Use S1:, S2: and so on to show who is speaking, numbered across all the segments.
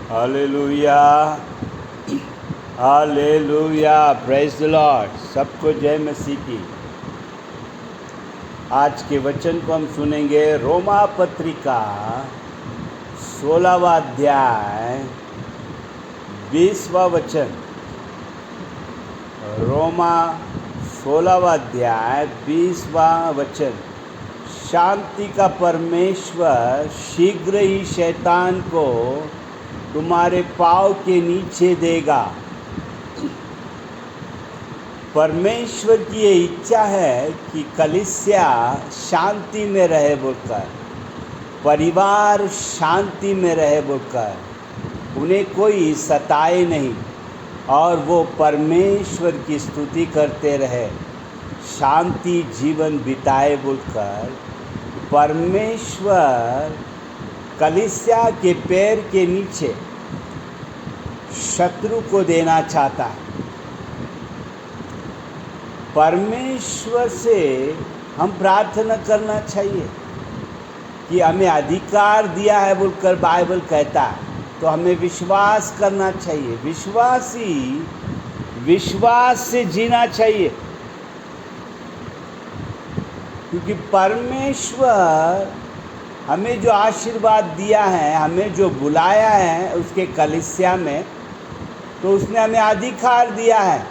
S1: Hallelujah, hallelujah, praise the Lord. सबको जय मसीह की। आज के वचन को हम सुनेंगे। रोमा पत्रिका 16वां अध्याय 20वां वचन। रोमा 16वां अध्याय 20वां वचन। शांति का परमेश्वर शीघ्र ही शैतान को तुम्हारे पाँव के नीचे देगा। परमेश्वर की ये इच्छा है कि कलीसिया शांति में रहे बोलकर, परिवार शांति में रहे बोलकर, उन्हें कोई सताए नहीं और वो परमेश्वर की स्तुति करते रहे, शांति जीवन बिताए बोलकर परमेश्वर कलीसिया के पैर के नीचे शत्रु को देना चाहता है। परमेश्वर से हम प्रार्थना करना चाहिए कि हमें अधिकार दिया है बोलकर बाइबल कहता है, तो हमें विश्वास करना चाहिए। विश्वास से जीना चाहिए, क्योंकि परमेश्वर हमें जो आशीर्वाद दिया है, हमें जो बुलाया है उसके कलीसिया में, तो उसने हमें अधिकार दिया है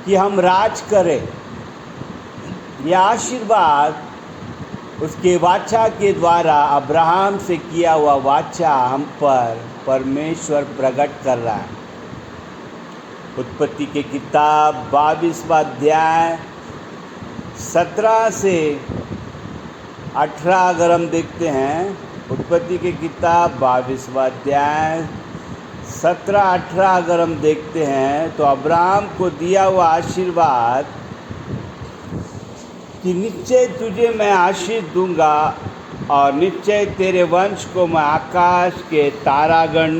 S1: कि हम राज करें। यह आशीर्वाद उसके वाचा के द्वारा अब्राहम से किया हुआ वाचा हम पर परमेश्वर प्रकट कर रहा है। उत्पत्ति की किताब 22वां अध्याय 17 से 18 अगर हम देखते हैं, उत्पत्ति की किताब 22वां अध्याय 17-18 अगर हम देखते हैं, तो अब्राहम को दिया हुआ आशीर्वाद कि निश्चय तुझे मैं आशीष दूंगा और निश्चय तेरे वंश को मैं आकाश के तारागण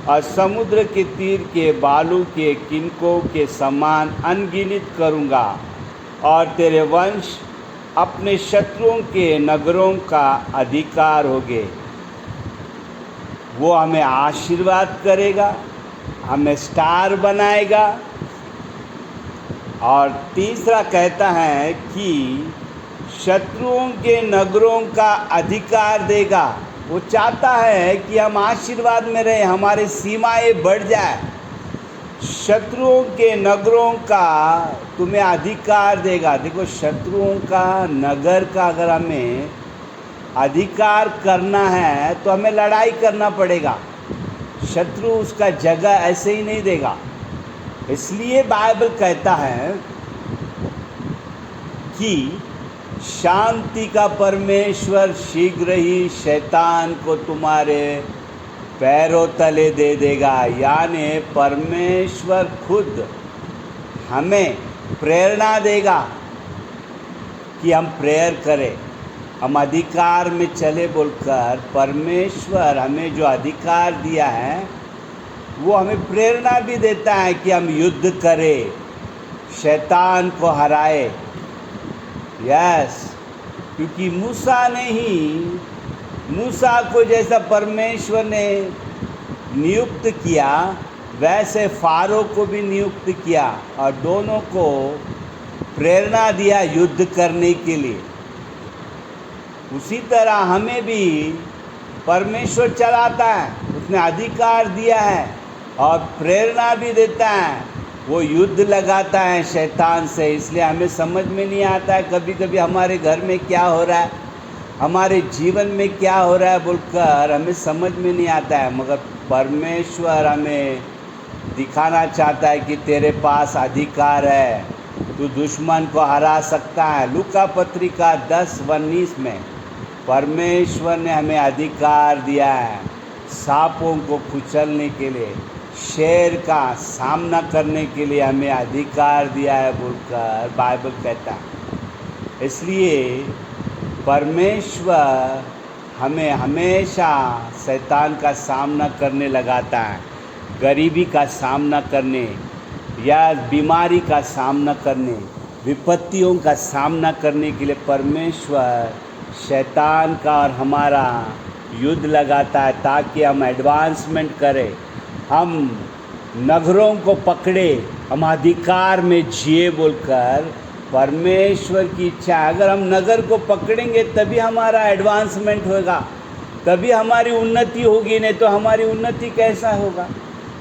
S1: और समुद्र के तीर के बालू के किनकों के समान अनगिनत करूंगा, और तेरे वंश अपने शत्रुओं के नगरों का अधिकार होगे। वो हमें आशीर्वाद करेगा, हमें स्टार बनाएगा। और तीसरा कहता है कि शत्रुओं के नगरों का अधिकार देगा। वो चाहता है कि हम आशीर्वाद में रहें, हमारी सीमाएं बढ़ जाए। शत्रुओं के नगरों का तुम्हें अधिकार देगा। देखो, शत्रुओं का नगर का अगर हमें अधिकार करना है तो हमें लड़ाई करना पड़ेगा। शत्रु उसका जगह ऐसे ही नहीं देगा। इसलिए बाइबल कहता है कि शांति का परमेश्वर शीघ्र ही शैतान को तुम्हारे पैरों तले दे देगा। यानी परमेश्वर खुद हमें प्रेरणा देगा कि हम प्रेयर करें, हम अधिकार में चले बोलकर परमेश्वर हमें जो अधिकार दिया है वो हमें प्रेरणा भी देता है कि हम युद्ध करें, शैतान को हराए। यस, क्योंकि मूसा को जैसा परमेश्वर ने नियुक्त किया, वैसे फारो को भी नियुक्त किया और दोनों को प्रेरणा दिया युद्ध करने के लिए। उसी तरह हमें भी परमेश्वर चलाता है, उसने अधिकार दिया है और प्रेरणा भी देता है। वो युद्ध लगाता है शैतान से। इसलिए हमें समझ में नहीं आता है कभी कभी हमारे घर में क्या हो रहा है, हमारे जीवन में क्या हो रहा है बोलकर हमें समझ में नहीं आता है। मगर परमेश्वर हमें दिखाना चाहता है कि तेरे पास अधिकार है, तू दुश्मन को हरा सकता है। लूका पत्रिका 10:19 में परमेश्वर ने हमें अधिकार दिया है सांपों को कुचलने के लिए, शेर का सामना करने के लिए हमें अधिकार दिया है बोलकर बाइबल कहता है। इसलिए परमेश्वर हमें हमेशा शैतान का सामना करने लगाता है, गरीबी का सामना करने या बीमारी का सामना करने, विपत्तियों का सामना करने के लिए परमेश्वर शैतान का और हमारा युद्ध लगाता है ताकि हम एडवांसमेंट करें, हम नगरों को पकड़े, हम अधिकार में जिए बोलकर परमेश्वर की इच्छा है। अगर हम नगर को पकड़ेंगे तभी हमारा एडवांसमेंट होगा, तभी हमारी उन्नति होगी, नहीं तो हमारी उन्नति कैसा होगा।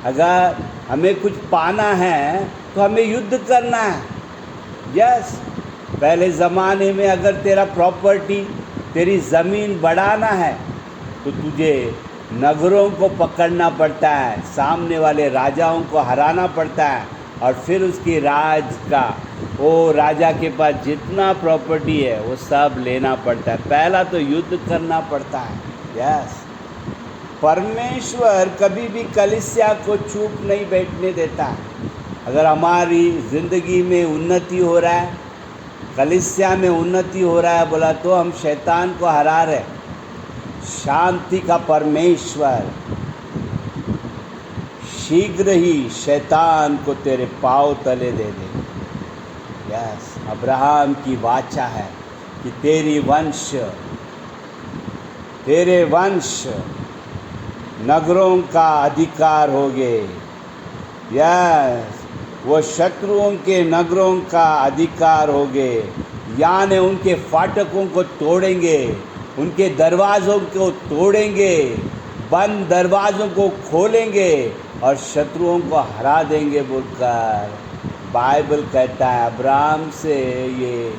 S1: अगर हमें कुछ पाना है तो हमें युद्ध करना है। यस, पहले ज़माने में अगर तेरा प्रॉपर्टी, तेरी ज़मीन बढ़ाना है तो तुझे नगरों को पकड़ना पड़ता है, सामने वाले राजाओं को हराना पड़ता है, और फिर उसकी राज का, वो राजा के पास जितना प्रॉपर्टी है वो सब लेना पड़ता है। पहला तो युद्ध करना पड़ता है। यस, परमेश्वर कभी भी कलीसिया को चुप नहीं बैठने देता है। अगर हमारी ज़िंदगी में उन्नति हो रहा है, कलीसिया में उन्नति हो रहा है बोला, तो हम शैतान को हरा रहे। शांति का परमेश्वर शीघ्र ही शैतान को तेरे पांव तले दे दे। यस, अब्राहम की वाचा है कि तेरे वंश नगरों का अधिकार होगे। यस, वो शत्रुओं के नगरों का अधिकार होगे, यानी उनके फाटकों को तोड़ेंगे, उनके दरवाज़ों को तोड़ेंगे, बंद दरवाज़ों को खोलेंगे और शत्रुओं को हरा देंगे बोलकर बाइबल कहता है। अब्राहम से ये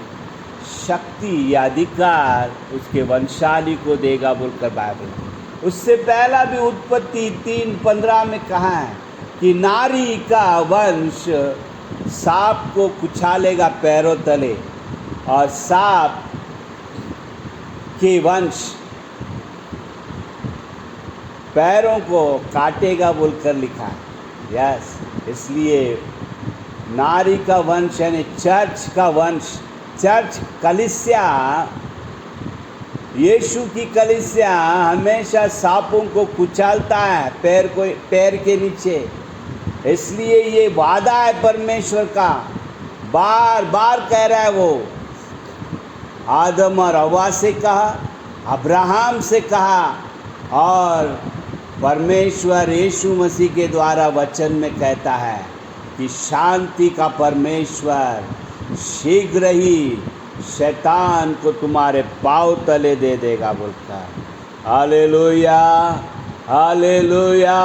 S1: शक्ति, ये अधिकार उसके वंशाली को देगा बोलकर बाइबल। उससे पहला भी उत्पत्ति 3:15 में कहा है कि नारी का वंश सांप को कुचलेगा पैरों तले, और सांप के वंश पैरों को काटेगा बोलकर लिखा है। यस, इसलिए नारी का वंश यानी चर्च का वंश, चर्च कलीसिया, यीशु की कलीसिया हमेशा सांपों को कुचलता है पैर के नीचे। इसलिए ये वादा है परमेश्वर का, बार बार कह रहा है वो। आदम और हव्वा से कहा, अब्राहम से कहा, और परमेश्वर यीशु मसीह के द्वारा वचन में कहता है कि शांति का परमेश्वर शीघ्र ही शैतान को तुम्हारे पांव तले दे देगा बोलकर। Hallelujah, hallelujah.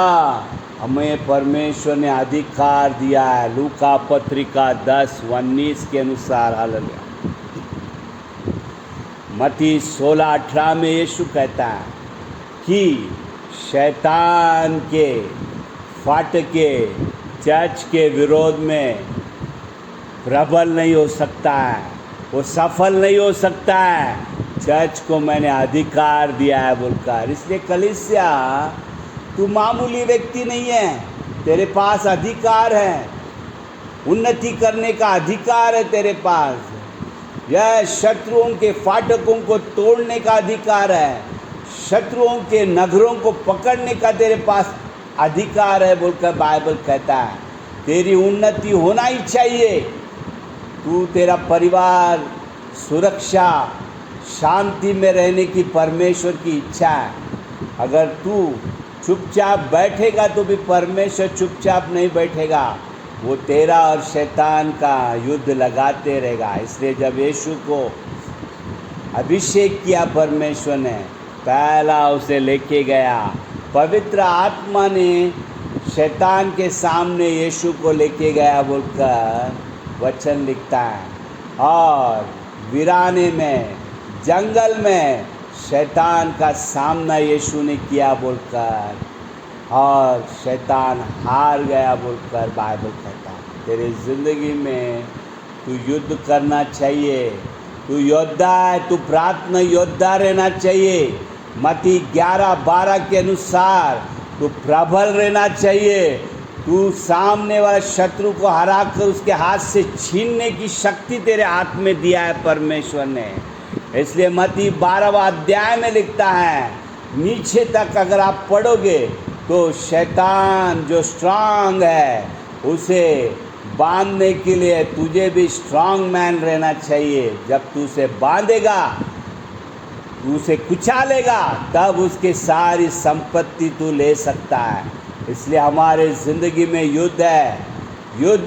S1: हमें परमेश्वर ने अधिकार दिया है, लूका पत्रिका 10:19 के अनुसार। हालेलुया। मत्ती 16:18 में यीशु कहता है कि शैतान के फाटके चर्च के विरोध में प्रबल नहीं हो सकता है, वो सफल नहीं हो सकता है। चर्च को मैंने अधिकार दिया है बोलकर। इसलिए कलीसिया, तू मामूली व्यक्ति नहीं है, तेरे पास अधिकार है, उन्नति करने का अधिकार है तेरे पास। यह शत्रुओं के फाटकों को तोड़ने का अधिकार है, शत्रुओं के नगरों को पकड़ने का तेरे पास अधिकार है बोलकर बाइबल कहता है। तेरी उन्नति होना ही चाहिए। तू, तेरा परिवार सुरक्षा, शांति में रहने की परमेश्वर की इच्छा है। अगर तू चुपचाप बैठेगा तो भी परमेश्वर चुपचाप नहीं बैठेगा, वो तेरा और शैतान का युद्ध लगाते रहेगा। इसलिए जब यीशु को अभिषेक किया परमेश्वर ने, पहला उसे लेके गया, पवित्र आत्मा ने शैतान के सामने यीशु को लेके गया बोलकर वचन लिखता है। और वीराने में, जंगल में शैतान का सामना यीशु ने किया बोलकर, और शैतान हार गया बोलकर बाइबल कहता है। तेरी ज़िंदगी में तू युद्ध करना चाहिए, तू योद्धा है, तू प्रार्थना योद्धा रहना चाहिए। मत्ती 11:12 के अनुसार तू प्रबल रहना चाहिए। तू सामने वाले शत्रु को हराकर उसके हाथ से छीनने की शक्ति तेरे हाथ में दिया है परमेश्वर ने। इसलिए मत्ती 12वां अध्याय में लिखता है, नीचे तक अगर आप पढ़ोगे तो शैतान जो स्ट्रांग है उसे बांधने के लिए तुझे भी स्ट्रांग मैन रहना चाहिए। जब तू उसे बांधेगा तू उसे कुचालेगा तब उसके सारी संपत्ति तू ले सकता है। इसलिए हमारे ज़िंदगी में युद्ध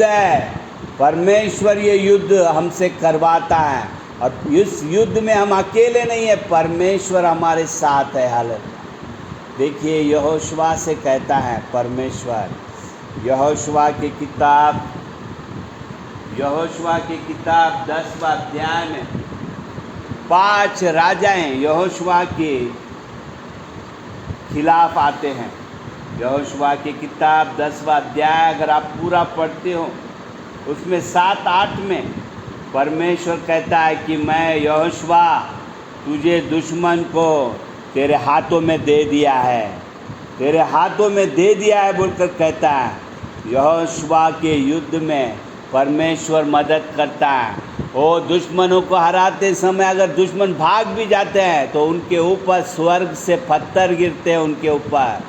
S1: है। परमेश्वर ये युद्ध हमसे करवाता है, और इस युद्ध में हम अकेले नहीं है, परमेश्वर हमारे साथ है। हालेलुया। देखिए यहोशुआ से कहता है परमेश्वर, यहोशुआ की किताब 10वां अध्याय में 5 राजाएं यहोशुआ के खिलाफ आते हैं। यहोशुआ की किताब 10वां अध्याय अगर आप पूरा पढ़ते हो, उसमें 7-8 में परमेश्वर कहता है कि मैं यहोशुआ तुझे दुश्मन को तेरे हाथों में दे दिया है, तेरे हाथों में दे दिया है बोलकर कहता है। यहोशुआ के युद्ध में परमेश्वर मदद करता है। वो दुश्मनों को हराते समय अगर दुश्मन भाग भी जाते हैं तो उनके ऊपर स्वर्ग से पत्थर गिरते हैं उनके ऊपर।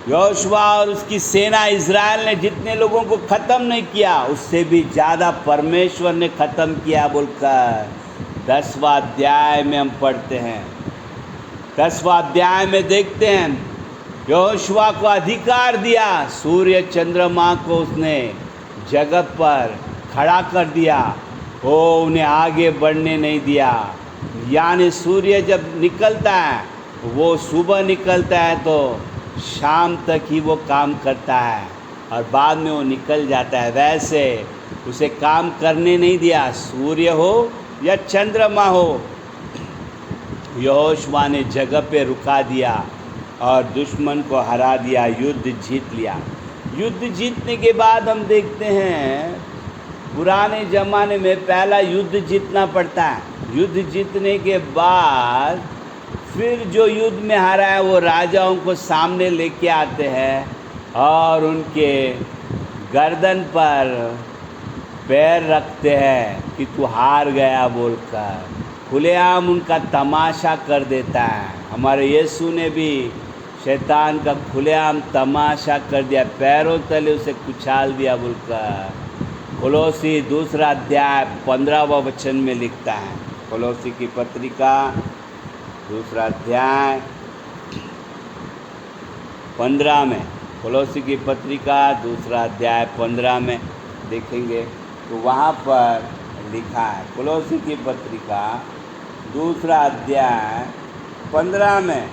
S1: यहोशुआ और उसकी सेना इज़राइल ने जितने लोगों को ख़त्म नहीं किया, उससे भी ज़्यादा परमेश्वर ने ख़त्म किया बोलकर 10वां अध्याय में हम पढ़ते हैं। 10वां अध्याय में देखते हैं यहोशुआ को अधिकार दिया, सूर्य चंद्रमा को उसने जगह पर खड़ा कर दिया, वो उन्हें आगे बढ़ने नहीं दिया। यानी सूर्य जब निकलता है, वो सुबह निकलता है तो शाम तक ही वो काम करता है और बाद में वो निकल जाता है। वैसे उसे काम करने नहीं दिया, सूर्य हो या चंद्रमा हो। यहोशुआ ने जगह पे रुका दिया और दुश्मन को हरा दिया, युद्ध जीत लिया। युद्ध जीतने के बाद हम देखते हैं पुराने ज़माने में पहला युद्ध जीतना पड़ता है। युद्ध जीतने के बाद फिर जो युद्ध में हारा है वो राजाओं को सामने लेके आते हैं और उनके गर्दन पर पैर रखते हैं कि तू हार गया बोलकर खुलेआम उनका तमाशा कर देता है। हमारे यीशु ने भी शैतान का खुलेआम तमाशा कर दिया, पैरों तले उसे कुचाल दिया बोलकर कोलोसी 2 अध्याय 15वां वचन में लिखता है। कोलोसी की पत्रिका 2 अध्याय 15 में, कोलोसी की पत्रिका 2 अध्याय 15 में देखेंगे तो वहाँ पर लिखा है। कोलोसी की पत्रिका 2 अध्याय 15 में,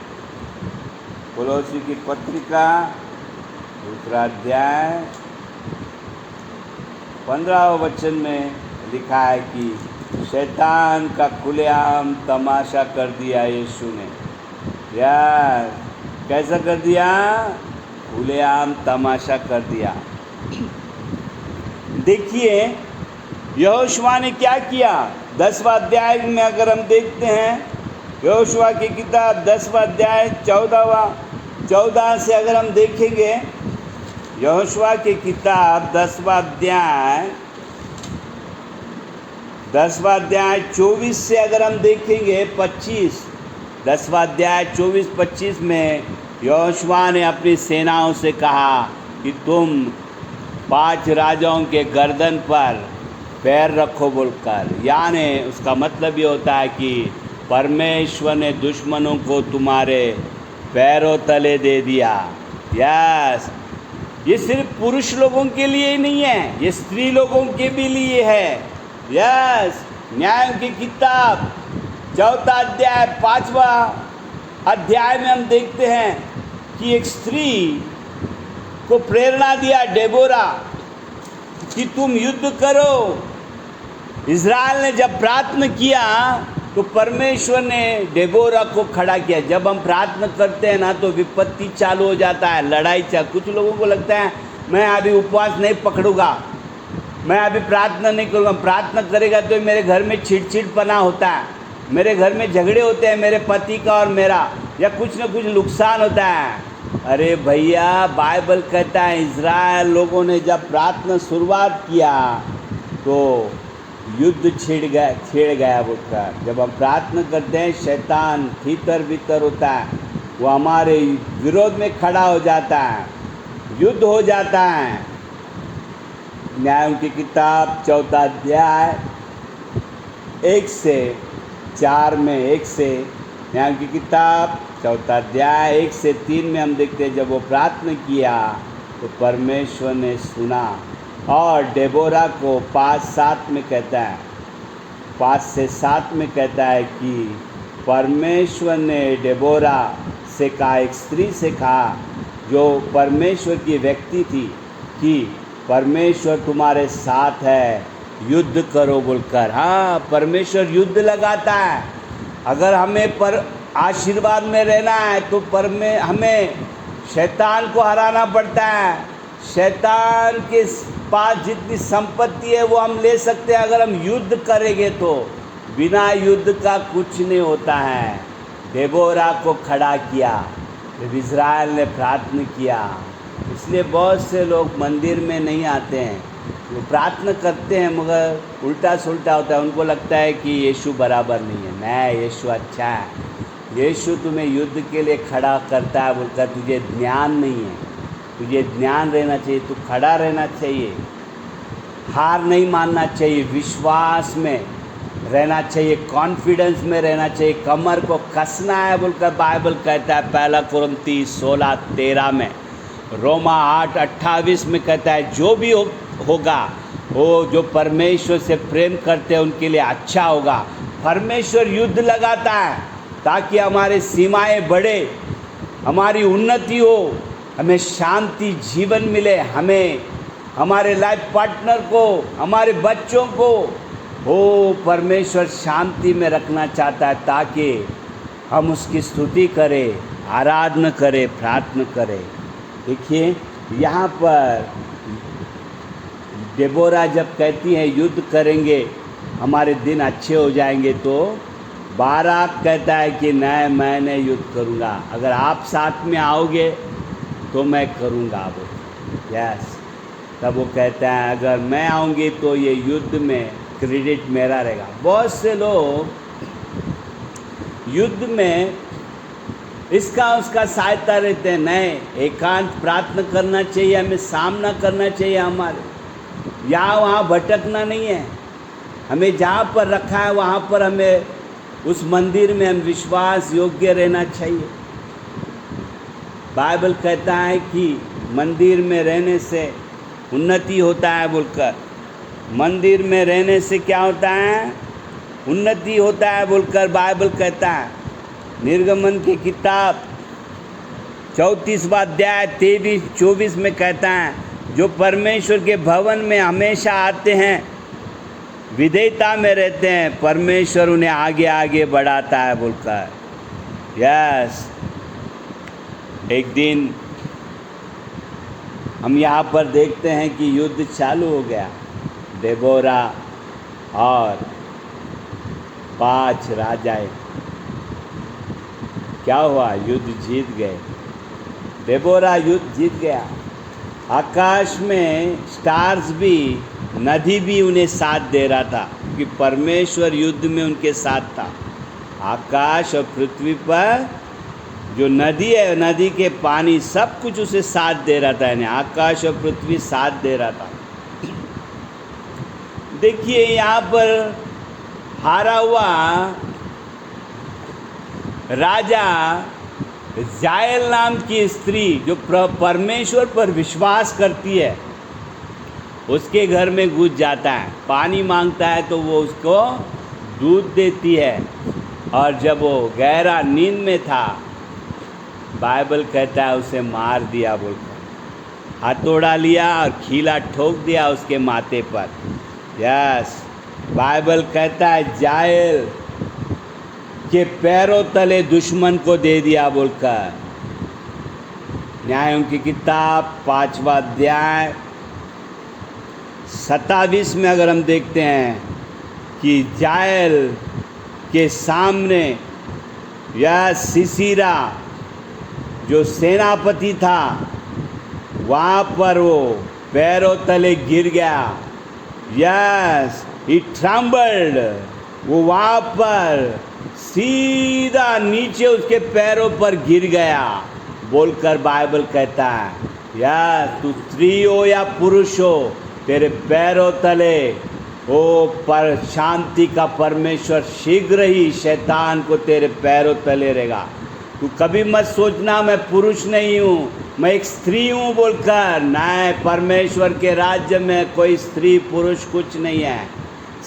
S1: कोलोसी की पत्रिका 2 अध्याय 15वां वचन में लिखा है कि शैतान का खुलेआम तमाशा कर दिया यीशु ने। यार कैसा कर दिया? खुलेआम तमाशा कर दिया। देखिए यहोशुआ ने क्या किया। 10वां अध्याय में अगर हम देखते हैं, यहोशुआ की किताब 10वां अध्याय 14 से अगर हम देखेंगे, यहोशुआ की किताब 10वां अध्याय 24 से अगर हम देखेंगे 25, 10वां अध्याय 24-25 में यहोशुआ ने अपनी सेनाओं से कहा कि तुम 5 राजाओं के गर्दन पर पैर रखो बोलकर। यानी उसका मतलब ये होता है कि परमेश्वर ने दुश्मनों को तुम्हारे पैरों तले दे दिया। यस, ये सिर्फ पुरुष लोगों के लिए ही नहीं है, ये स्त्री लोगों के भी लिए है। यस, न्याय की किताब 4 अध्याय 5वां अध्याय में हम देखते हैं कि एक स्त्री को प्रेरणा दिया डेबोरा कि तुम युद्ध करो। इज़राइल ने जब प्रार्थना किया तो परमेश्वर ने डेबोरा को खड़ा किया। जब हम प्रार्थना करते हैं ना तो विपत्ति चालू हो जाता है, लड़ाई कुछ लोगों को लगता है मैं अभी उपवास नहीं पकड़ूंगा, मैं अभी प्रार्थना नहीं करूँगा। प्रार्थना करेगा तो मेरे घर में चिड़चिड़पना होता है, मेरे घर में झगड़े होते हैं, मेरे पति का और मेरा, या कुछ न कुछ नुकसान होता है। अरे भैया, बाइबल कहता है इज़राइल लोगों ने जब प्रार्थना शुरुआत किया तो युद्ध छिड़ गया बोलकर। जब हम प्रार्थना करते हैं शैतान भीतर भीतर होता है, वो हमारे विरोध में खड़ा हो जाता है, युद्ध हो जाता है। न्यायों की किताब 4 अध्याय 1 से 4 में 1 से न्याय की किताब 4 अध्याय 1 से 3 में हम देखते हैं, जब वो प्रार्थना किया तो परमेश्वर ने सुना। और डेबोरा को 5-7 में कहता है, 5 से 7 में कहता है कि परमेश्वर ने डेबोरा से कहा, एक स्त्री से कहा जो परमेश्वर की व्यक्ति थी, कि परमेश्वर तुम्हारे साथ है, युद्ध करो बोलकर। हाँ, परमेश्वर युद्ध लगाता है। अगर हमें पर आशीर्वाद में रहना है तो हमें शैतान को हराना पड़ता है। शैतान के पास जितनी संपत्ति है वो हम ले सकते हैं, अगर हम युद्ध करेंगे तो। बिना युद्ध का कुछ नहीं होता है। डेबोरा को खड़ा किया जब इज़राइल ने प्रार्थना किया। इसलिए बहुत से लोग मंदिर में नहीं आते हैं, वो प्रार्थना करते हैं मगर उल्टा सुल्टा होता है। उनको लगता है कि यीशु बराबर नहीं है। नहीं, यीशु अच्छा है। यीशु तुम्हें युद्ध के लिए खड़ा करता है बोलकर। तुझे ज्ञान नहीं है, तुझे ज्ञान रहना चाहिए, तू खड़ा रहना चाहिए, हार नहीं मानना चाहिए, विश्वास में रहना चाहिए, कॉन्फिडेंस में रहना चाहिए, कमर को कसना है बोलकर बाइबल कहता है। 1 कुरिन्थी 16:13 में, रोमा 8:28 में कहता है, जो भी होगा वो जो परमेश्वर से प्रेम करते हैं उनके लिए अच्छा होगा। परमेश्वर युद्ध लगाता है ताकि हमारे सीमाएं बढ़े, हमारी उन्नति हो, हमें शांति जीवन मिले, हमें, हमारे लाइफ पार्टनर को, हमारे बच्चों को वो परमेश्वर शांति में रखना चाहता है ताकि हम उसकी स्तुति करें, आराधना करें, प्रार्थना करें। देखिए यहाँ पर डेबोरा जब कहती है युद्ध करेंगे, हमारे दिन अच्छे हो जाएंगे, तो बाराक कहता है कि नहीं, मैं नहीं युद्ध करूँगा, अगर आप साथ में आओगे तो मैं करूँगा। वो यस, तब वो कहता है अगर मैं आऊँगी तो ये युद्ध में क्रेडिट मेरा रहेगा। बहुत से लोग युद्ध में इसका उसका सहायता रहते हैं। नहीं, एकांत प्रार्थना करना चाहिए, हमें सामना करना चाहिए, हमारे यहाँ वहाँ भटकना नहीं है। हमें जहाँ पर रखा है वहाँ पर हमें, उस मंदिर में हम विश्वास योग्य रहना चाहिए। बाइबल कहता है कि मंदिर में रहने से उन्नति होता है बोलकर। मंदिर में रहने से क्या होता है? उन्नति होता है बोलकर बाइबल कहता है। निर्गमन की किताब 34वां अध्याय 23-24 में कहता है, जो परमेश्वर के भवन में हमेशा आते हैं, विधेयता में रहते हैं, परमेश्वर उन्हें आगे आगे बढ़ाता है बोलकर। यस, एक दिन हम यहाँ पर देखते हैं कि युद्ध चालू हो गया। डेबोरा और 5 राजाएं, क्या हुआ? युद्ध जीत गए। डेबोरा युद्ध जीत गया। आकाश में स्टार्स भी, नदी भी उन्हें साथ दे रहा था कि परमेश्वर युद्ध में उनके साथ था। आकाश और पृथ्वी पर जो नदी है, नदी के पानी, सब कुछ उसे साथ दे रहा था। यानी आकाश और पृथ्वी साथ दे रहा था। देखिए यहाँ पर हारा हुआ राजा जायल नाम की स्त्री जो परमेश्वर पर विश्वास करती है, उसके घर में घुस जाता है। पानी मांगता है तो वो उसको दूध देती है। और जब वो गहरा नींद में था, बाइबल कहता है उसे मार दिया बोलकर। हथौड़ा लिया और खीला ठोक दिया उसके माथे पर। यस, बाइबल कहता है जायल के पैरों तले दुश्मन को दे दिया बोलकर। न्यायों की किताब 5वां अध्याय 27 में अगर हम देखते हैं कि जायल के सामने यह सिसीरा जो सेनापति था, वहाँ पर वो पैरों तले गिर गया। यस, ही ट्रम्बल्ड, वो वहाँ पर सीधा नीचे उसके पैरों पर गिर गया बोलकर बाइबल कहता है। या तू स्त्री हो या पुरुष हो, तेरे पैरों तले ओ पर शांति का परमेश्वर शीघ्र ही शैतान को तेरे पैरों तले रहेगा। तू कभी मत सोचना मैं पुरुष नहीं हूँ, मैं एक स्त्री हूँ बोलकर। नहीं, परमेश्वर के राज्य में कोई स्त्री पुरुष कुछ नहीं है,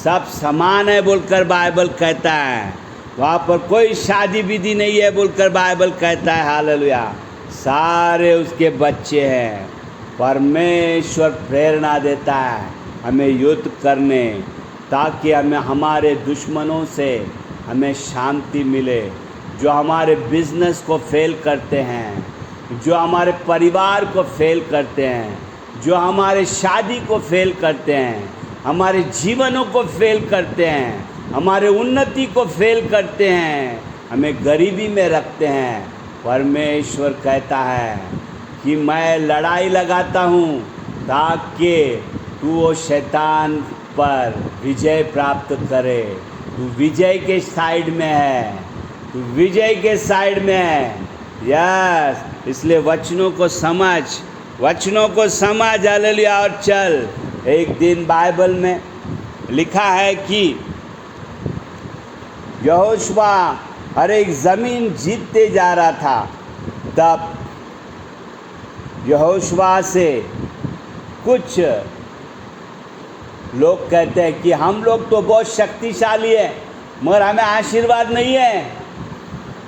S1: सब समान है बोलकर बाइबल कहता है। वहाँ पर कोई शादी विधि नहीं है बोलकर बाइबल कहता है। हालेलुया, सारे उसके बच्चे हैं। परमेश्वर प्रेरणा देता है हमें युद्ध करने, ताकि हमें हमारे दुश्मनों से हमें शांति मिले, जो हमारे बिजनेस को फेल करते हैं, जो हमारे परिवार को फेल करते हैं, जो हमारे शादी को फेल करते हैं, हमारे जीवनों को फेल करते हैं, हमारे उन्नति को फेल करते हैं, हमें गरीबी में रखते हैं। परमेश्वर कहता है कि मैं लड़ाई लगाता हूँ ताकि तू वो शैतान पर विजय प्राप्त करे। तू विजय के साइड में है, तू विजय के साइड में है। यस, इसलिए वचनों को समझ, वचनों को समझ। हालेलुया। और चल, एक दिन बाइबल में लिखा है कि यहोशुआ हर एक ज़मीन जीतते जा रहा था, तब यहोशुआ से कुछ लोग कहते हैं कि हम लोग तो बहुत शक्तिशाली है, मगर हमें आशीर्वाद नहीं है,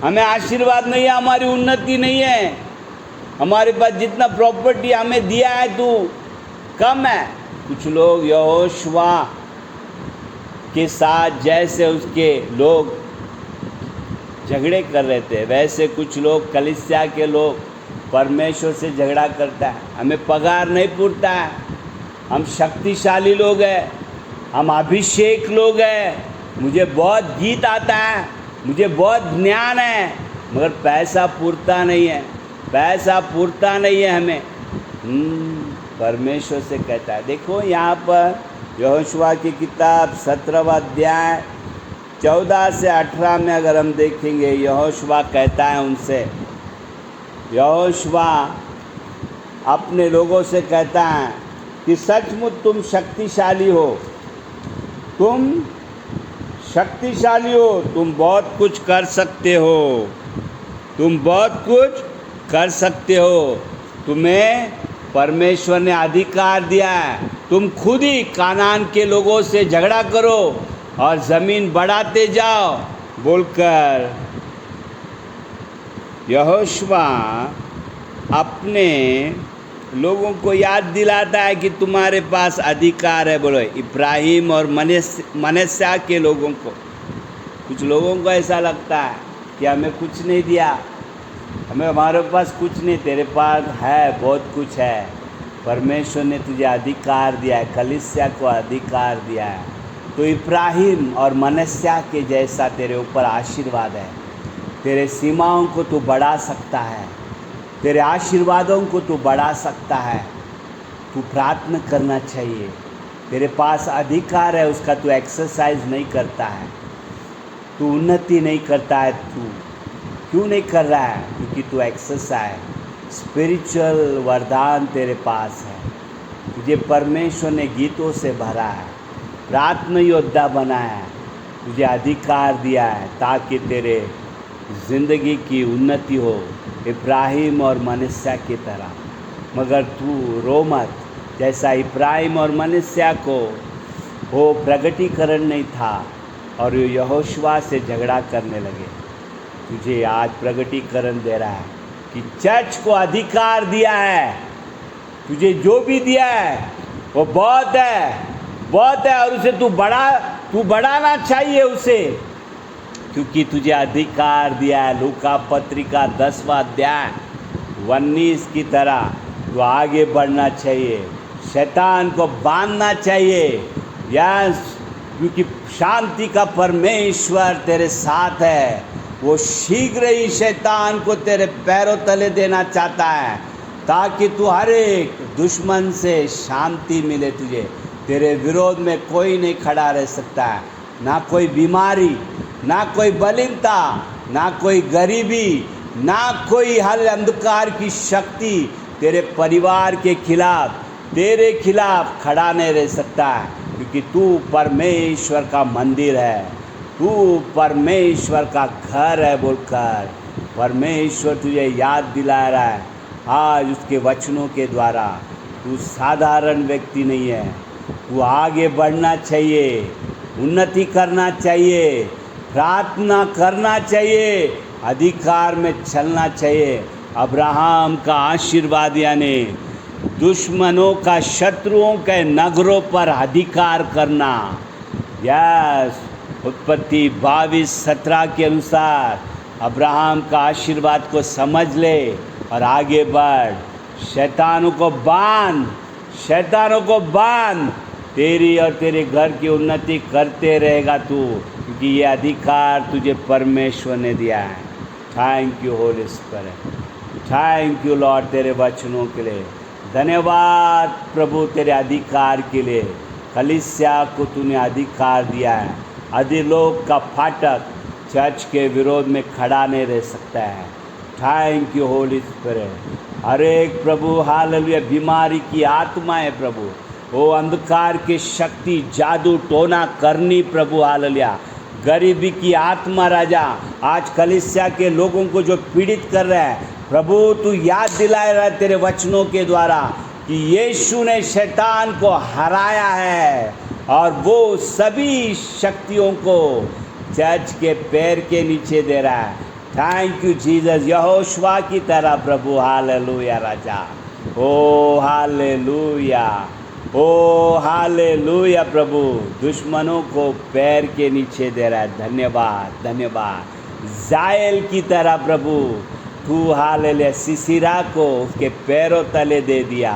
S1: हमें आशीर्वाद नहीं है, हमारी उन्नति नहीं है, हमारे पास जितना प्रॉपर्टी हमें दिया है तू कम है। कुछ लोग यहोशुआ के साथ जैसे उसके लोग झगड़े कर रहे थे, वैसे कुछ लोग कलीसिया के लोग परमेश्वर से झगड़ा करता है। हमें पगार नहीं पूरता है, हम शक्तिशाली लोग हैं, हम अभिषेक लोग हैं, मुझे बहुत गीत आता है, मुझे बहुत ज्ञान है, मगर पैसा पूरता नहीं है, पैसा पूरता नहीं है हमें। परमेश्वर से कहता है। देखो यहाँ पर यहोशुआ की किताब 17वां अध्याय 14 से 18 में अगर हम देखेंगे, यहोशुआ कहता है उनसे, यहोशुआ अपने लोगों से कहता है कि सचमुच तुम शक्तिशाली हो, तुम शक्तिशाली हो, तुम बहुत कुछ कर सकते हो, तुम बहुत कुछ कर सकते हो, तुम्हें परमेश्वर ने अधिकार दिया है, तुम खुद ही कानान के लोगों से झगड़ा करो और ज़मीन बढ़ाते जाओ बोलकर यहोशुआ अपने लोगों को याद दिलाता है कि तुम्हारे पास अधिकार है। बोलो, इब्राहिम और मनस्या के लोगों को, कुछ लोगों को ऐसा लगता है कि हमें कुछ नहीं दिया, हमारे पास कुछ नहीं, तेरे पास है, बहुत कुछ है। परमेश्वर ने तुझे अधिकार दिया है, कलीसिया को अधिकार दिया है, तो इब्राहिम और मनस्या के जैसा तेरे ऊपर आशीर्वाद है। तेरे सीमाओं को तू बढ़ा सकता है, तेरे आशीर्वादों को तू बढ़ा सकता है। तू प्रार्थना करना चाहिए, तेरे पास अधिकार है, उसका तू एक्सरसाइज नहीं करता है, तू उन्नति नहीं करता है। तू क्यों नहीं कर रहा है? क्योंकि तू एक्सरसाइज, स्पिरिचुअल वरदान तेरे पास है, तुझे परमेश्वर ने गीतों से भरा है, प्रार्थना योद्धा बनाया है, तुझे अधिकार दिया है ताकि तेरे ज़िंदगी की उन्नति हो इब्राहिम और मनस्या की तरह। मगर तू रो मत, जैसा इब्राहिम और मनस्या को वो प्रगटीकरण नहीं था और यहोशुआ से झगड़ा करने लगे, तुझे आज प्रगटीकरण दे रहा है कि चर्च को अधिकार दिया है, तुझे जो भी दिया है वो बहुत है, बहुत है, और उसे तू बढ़ाना चाहिए उसे, क्योंकि तुझे अधिकार दिया है। लूका पत्रिका 10वां अध्याय 19 की तरह तू आगे बढ़ना चाहिए, शैतान को बांधना चाहिए। यस, क्योंकि शांति का परमेश्वर तेरे साथ है, वो शीघ्र ही शैतान को तेरे पैरों तले देना चाहता है ताकि तू हर एक दुश्मन से शांति मिले तुझे। तेरे विरोध में कोई नहीं खड़ा रह सकता है, ना कोई बीमारी, ना कोई बलिनता, ना कोई गरीबी, ना कोई हर अंधकार की शक्ति तेरे परिवार के खिलाफ, तेरे खिलाफ खड़ा नहीं रह सकता है। क्योंकि तू परमेश्वर का मंदिर है, तू परमेश्वर का घर है बोलकर परमेश्वर तुझे याद दिला रहा है आज उसके वचनों के द्वारा। तू साधारण व्यक्ति नहीं है, तू आगे बढ़ना चाहिए, उन्नति करना चाहिए, प्रार्थना करना चाहिए, अधिकार में चलना चाहिए। अब्राहम का आशीर्वाद यानी दुश्मनों का, शत्रुओं के नगरों पर अधिकार करना। यस, उत्पत्ति 22:17 के अनुसार अब्राहम का आशीर्वाद को समझ ले और आगे बढ़। शैतानों को बांध, शैतानों को बांध। तेरी और तेरे घर की उन्नति करते रहेगा तू, क्योंकि ये अधिकार तुझे परमेश्वर ने दिया है। Thank you holy spirit, thank you Lord तेरे वचनों के लिए। धन्यवाद प्रभु तेरे अधिकार के लिए। कलीसिया को तूने अधिकार दिया है। अधिलोक का फाटक चर्च के विरोध में खड़ा नहीं रह सकता है। Thank you holy spirit. हर एक प्रभु हालेलुया बीमारी की आत्मा है प्रभु, वो अंधकार की शक्ति, जादू टोना करनी प्रभु हालेलुया, गरीबी की आत्मा राजा आज कलीसिया के लोगों को जो पीड़ित कर रहा है प्रभु, तू याद दिला रहा है तेरे वचनों के द्वारा कि यीशु ने शैतान को हराया है और वो सभी शक्तियों को चर्च के पैर के नीचे दे रहा है। थैंक यू जीसस, यहोशुआ की तरह प्रभु हालेलुया राजा। ओ हालेलुया, ओ हालेलुया प्रभु, दुश्मनों को पैर के नीचे दे रहा है। धन्यवाद धन्यवाद। जायल की तरह प्रभु तू हालेलुया सिसिरा को उसके पैरों तले दे दिया।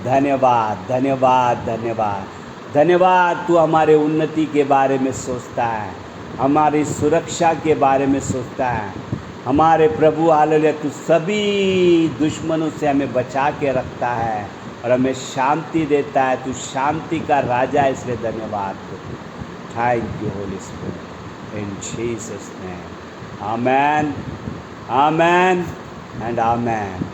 S1: धन्यवाद धन्यवाद धन्यवाद धन्यवाद। तू हमारे उन्नति के बारे में सोचता है, हमारी सुरक्षा के बारे में सोचता है। हमारे प्रभु हालेलुया तू सभी दुश्मनों से हमें बचा के रखता है और हमें शांति देता है। तू शांति का राजा है, इसलिए धन्यवाद। Thank you holy spirit, in Jesus name, amen amen and amen.